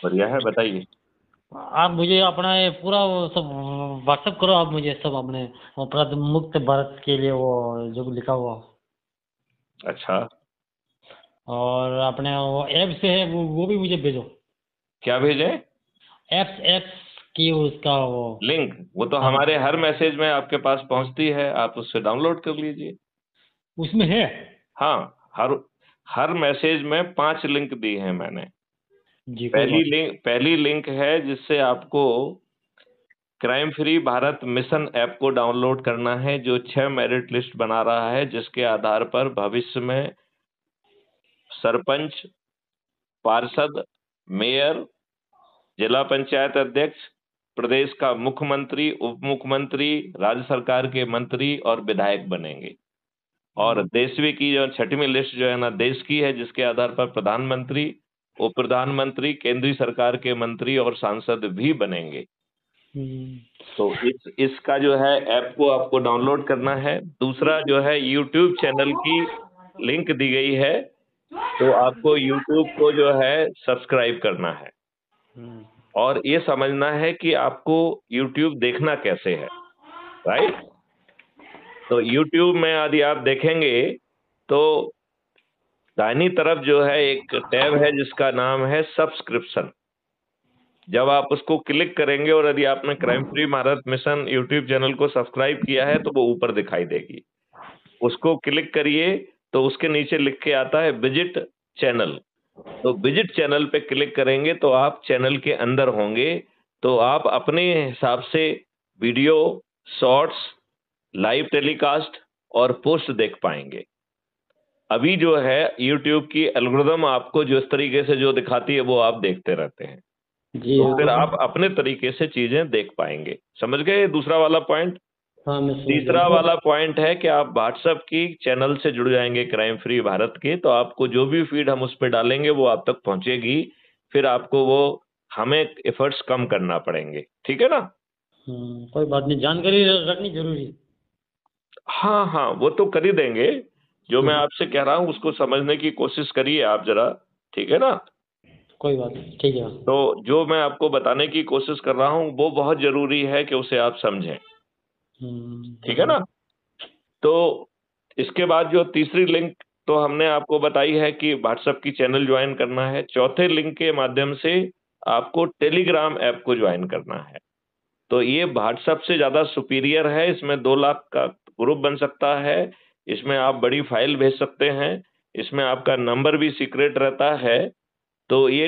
बढ़िया है, बताइए। आप मुझे अपना ये पूरा वो सब व्हाट्सएप करो, आप मुझे सब अपने अपराध मुक्त भारत के लिए वो जो लिखा हुआ, अच्छा, और अपने वो ऐप से है वो भी मुझे भेजो। क्या भेजें? एप्स एप्स की उसका वो। लिंक? वो तो हाँ, हमारे हर मैसेज में आपके पास पहुंचती है, आप उससे डाउनलोड कर लीजिए। उसमें है। हाँ, हर हर मैसेज में 5 लिंक दी हैं मैंने। जी कोई बात पहली लिंक है जिससे आपको crime free Bharat mission app को डाउनलोड करना है, जो 6 मेरिट लिस्ट बना रहा है, जिसके आधार पर भविष्य में सरपंच, पार्षद, मेयर, जिला पंचायत अध्यक्ष, प्रदेश का मुख्यमंत्री, उप मुख्यमंत्री, राज्य सरकार के मंत्री और विधायक बनेंगे। और नहीं। देशवी की जो 6वीं लिस्ट जो है ना, देश की है, जिसके आधार पर प्रधानमंत्री, उप प्रधानमंत्री, केंद्रीय सरकार के मंत्री और सांसद भी बनेंगे। हम्म, तो इसका जो है ऐप को आपको डाउनलोड करना है। दूसरा जो है, यूट्यूब चैनल की लिंक दी गई है, तो आपको यूट्यूब को जो है सब्सक्राइब करना है। हम्म, और ये समझना है कि आपको यूट्यूब देखना कैसे है, राइट? तो यूट्यूब में यदि आप देखेंगे तो दाहिनी तरफ जो है एक टैब है जिसका नाम है सब्सक्रिप्शन। जब आप उसको क्लिक करेंगे और यदि आपने crime free Bharat mission YouTube channel को सब्सक्राइब किया है तो वो ऊपर दिखाई देगी। उसको क्लिक करिए तो उसके नीचे लिख के आता है विजिट चैनल। तो विजिट चैनल पे क्लिक करेंगे तो आप चैनल के अंदर होंगे। तो आप अपने हिसाब से वीडियो, शॉर्ट्स, लाइव टेलीकास्ट और पोस्ट देख पाएंगे। अभी जो है यूट्यूब की एल्गोरिदम आपको जो इस तरीके से जो दिखाती है वो आप देखते रहते हैं। जी तो फिर हाँ। आप अपने तरीके से चीजें देख पाएंगे। समझ गए दूसरा वाला पॉइंट? हाँ मैं समझ तीसरा गया। वाला पॉइंट है कि आप व्हाट्सएप की चैनल से जुड़ जाएंगे क्राइम फ्री भारत के, तो आपको जो भी फीड हम उस पर डालेंगे वो आप तक पहुंचेगी। फिर आपको वो हमें एफर्ट्स कम करना पड़ेंगे, ठीक है ना? कोई बात नहीं, जानकारी रखनी जरूरी है। हाँ हाँ, वो तो कर ही देंगे। जो मैं हम्म, आपसे कह रहा हूँ उसको समझने की कोशिश करिए आप जरा, ठीक है ना? कोई बात नहीं, ठीक है। तो जो मैं आपको बताने की कोशिश कर रहा हूँ वो बहुत जरूरी है कि उसे आप समझें, ठीक है ना? तो इसके बाद जो तीसरी लिंक तो हमने आपको बताई है कि व्हाट्सएप की चैनल ज्वाइन करना है। चौथे लिंक के माध्यम से आपको टेलीग्राम ऐप को ज्वाइन करना है। तो ये व्हाट्सएप से ज्यादा सुपीरियर है, इसमें 2 लाख का ग्रुप बन सकता है। इसमें आप बड़ी फाइल भेज सकते हैं। इसमें आपका नंबर भी सीक्रेट रहता है। तो ये